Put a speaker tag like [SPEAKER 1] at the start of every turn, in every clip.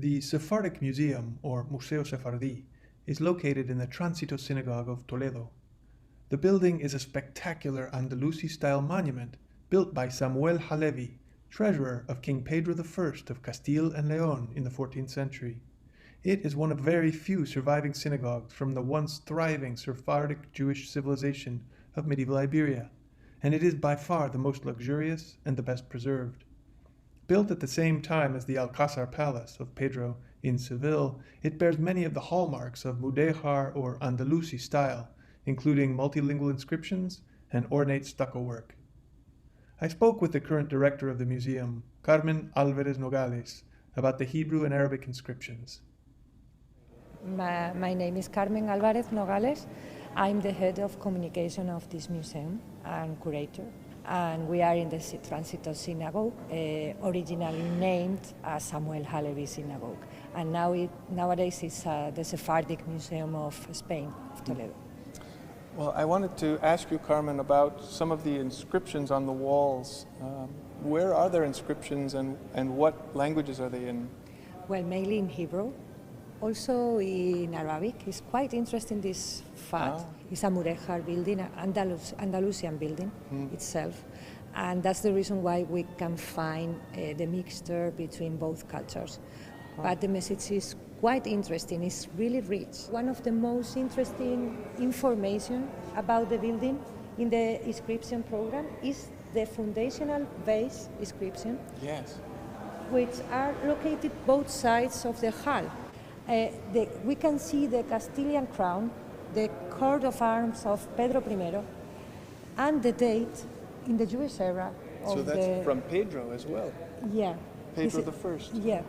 [SPEAKER 1] The Sephardic Museum, or Museo Sefardí, is located in the Tránsito Synagogue of Toledo. The building is a spectacular Andalusi-style monument built by Samuel Halevi, treasurer of King Pedro I of Castile and León in the 14th century. It is one of very few surviving synagogues from the once thriving Sephardic Jewish civilization of medieval Iberia, and it is by far the most luxurious and the best preserved. Built at the same time as the Alcázar Palace of Pedro in Seville, it bears many of the hallmarks of Mudéjar or Andalusi style, including multilingual inscriptions and ornate stucco work. I spoke with the current director of the museum, Carmen Álvarez Nogales, about the Hebrew and Arabic inscriptions.
[SPEAKER 2] My name is Carmen Álvarez Nogales. I'm the head of communication of this museum and curator. And we are in the Tránsito Synagogue, originally named as Samuel Halevi Synagogue. And nowadays it's the Sephardic Museum of Spain, of Toledo.
[SPEAKER 3] Well, I wanted to ask you, Carmen, about some of the inscriptions on the walls. Where are there inscriptions and what languages are they in?
[SPEAKER 2] Well, mainly in Hebrew, also in Arabic. It's quite interesting, this fact. It's a Mudéjar building, an Andalusian building itself. And that's the reason why we can find the mixture between both cultures. But the message is quite interesting. It's really rich. One of the most interesting information about the building in the inscription program is the foundational base inscription,
[SPEAKER 3] Yes.
[SPEAKER 2] which are located both sides of the hall. We can see the Castilian crown, the coat of arms of Pedro I, and the date in the Jewish era.
[SPEAKER 3] So that's from Pedro as well.
[SPEAKER 2] Yeah.
[SPEAKER 3] Pedro I.
[SPEAKER 2] Yeah.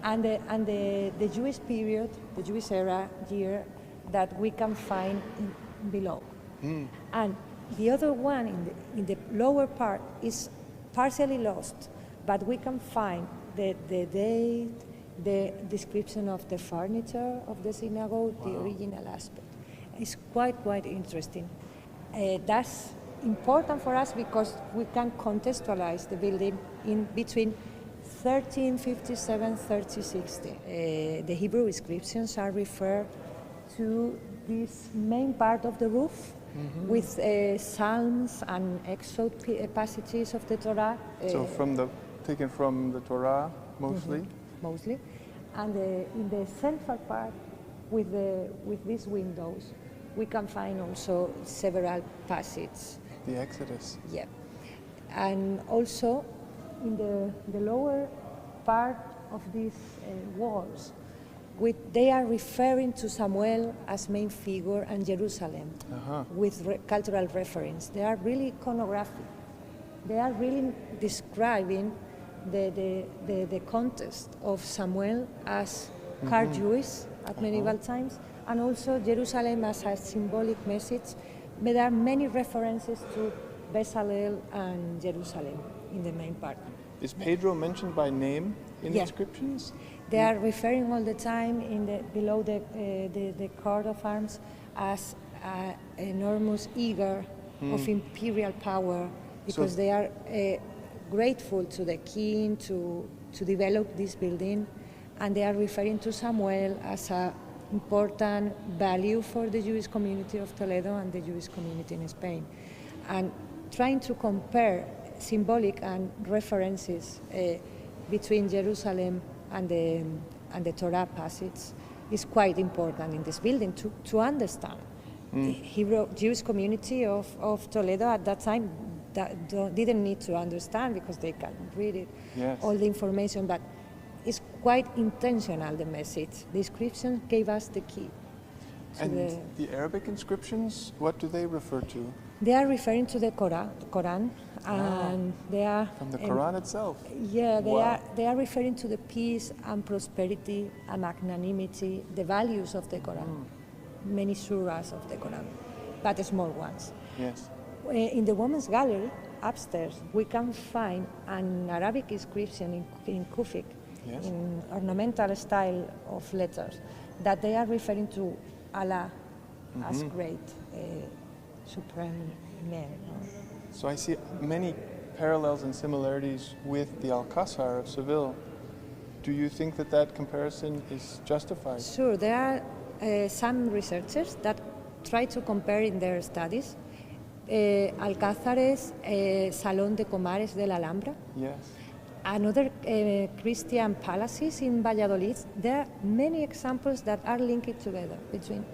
[SPEAKER 2] And the Jewish period, the Jewish era year that we can find below. And the other one in the lower part is partially lost, but we can find the date, the description of the furniture of the synagogue, the original aspect. It's quite interesting. That's important for us because we can contextualize the building in between 1357, 1360. The Hebrew inscriptions are referred to this main part of the roof with psalms and excerpt passages of the Torah.
[SPEAKER 3] So taken from the Torah mostly?
[SPEAKER 2] Mostly. And in the central part with these windows, we can find also several passages.
[SPEAKER 3] The Exodus.
[SPEAKER 2] Yeah. And also in the lower part of these walls, they are referring to Samuel as main figure and Jerusalem with cultural reference. They are really iconographic. They are really describing the context of Samuel as Jewish at medieval times, and also Jerusalem as a symbolic message. But there are many references to Bezalel and Jerusalem in the main part.
[SPEAKER 3] Is Pedro mentioned by name in inscriptions?
[SPEAKER 2] They are referring all the time below the coat of arms as an enormous eagle of imperial power, because they are grateful to the king to develop this building, and they are referring to Samuel as an important value for the Jewish community of Toledo and the Jewish community in Spain, and trying to compare symbolic and references between Jerusalem and the Torah passage is quite important in this building to understand. The Hebrew Jewish community of Toledo at that time didn't need to understand because they can read it, all the information, but it's quite intentional, the message. The inscription gave us the key.
[SPEAKER 3] And the Arabic inscriptions, what do they refer to?
[SPEAKER 2] They are referring to the Quran, and they are
[SPEAKER 3] from the Quran itself.
[SPEAKER 2] Yeah, they are referring to the peace and prosperity and magnanimity, the values of the Quran. Many surahs of the Quran, but small ones.
[SPEAKER 3] Yes.
[SPEAKER 2] In the women's gallery upstairs, we can find an Arabic inscription in Kufic, in ornamental style of letters, that they are referring to Allah as great, supreme man.
[SPEAKER 3] So I see many parallels and similarities with the Alcázar of Seville. Do you think that that comparison is justified?
[SPEAKER 2] Sure, there are some researchers that try to compare in their studies Alcázares, Salón de Comares de la Alhambra,
[SPEAKER 3] Yes.
[SPEAKER 2] and other Christian palaces in Valladolid. There are many examples that are linked together between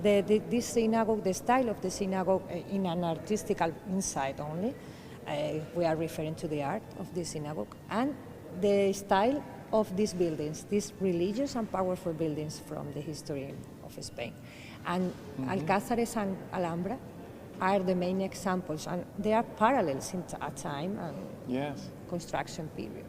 [SPEAKER 2] this synagogue, the style of the synagogue in an artistical insight only. We are referring to the art of the synagogue and the style of these buildings, these religious and powerful buildings from the history of Spain. And Alcázares and Alhambra are the main examples, and they are parallels in time and
[SPEAKER 3] Yes.
[SPEAKER 2] construction period.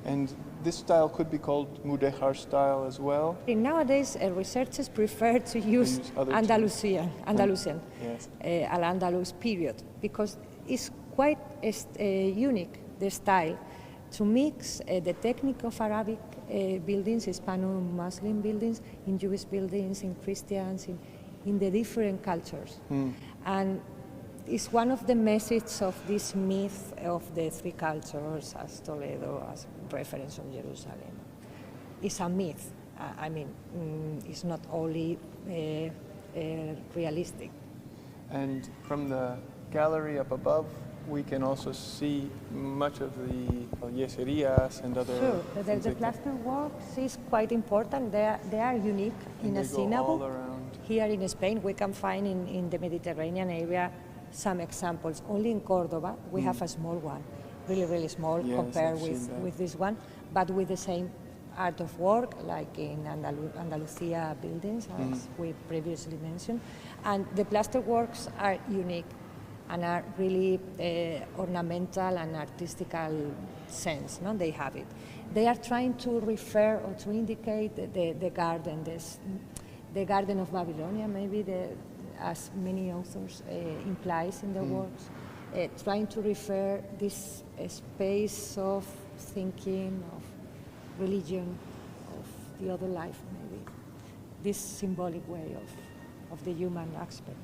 [SPEAKER 3] And this style could be called Mudéjar style as well.
[SPEAKER 2] Nowadays, researchers prefer to use
[SPEAKER 3] other
[SPEAKER 2] Andalusian,
[SPEAKER 3] Yes.
[SPEAKER 2] Al-Andalus period, because it's quite unique, the style, to mix the technique of Arabic buildings, Hispano-Muslim buildings, in Jewish buildings, in Christians, in the different cultures. And it's one of the messages of this myth of the three cultures, as Toledo, as reference on Jerusalem. It's a myth. I mean, it's not only realistic.
[SPEAKER 3] And from the gallery up above, we can also see much of the yeserias and other.
[SPEAKER 2] Sure, the plaster works is quite important. They are unique in a synagogue.
[SPEAKER 3] All around.
[SPEAKER 2] Here in Spain, we can find in the Mediterranean area some examples. Only in Cordoba, we have a small one, really small
[SPEAKER 3] Yes,
[SPEAKER 2] compared
[SPEAKER 3] I've seen that.
[SPEAKER 2] with this one, but with the same art of work, like in Andalusia buildings, as we previously mentioned. And the plaster works are unique and are really ornamental and artistical sense, no? They have it. They are trying to refer or to indicate the garden, the Garden of Babylonia, maybe, as many authors implies in their works, trying to refer this space of thinking, of religion, of the other life, maybe, this symbolic way of the human aspect.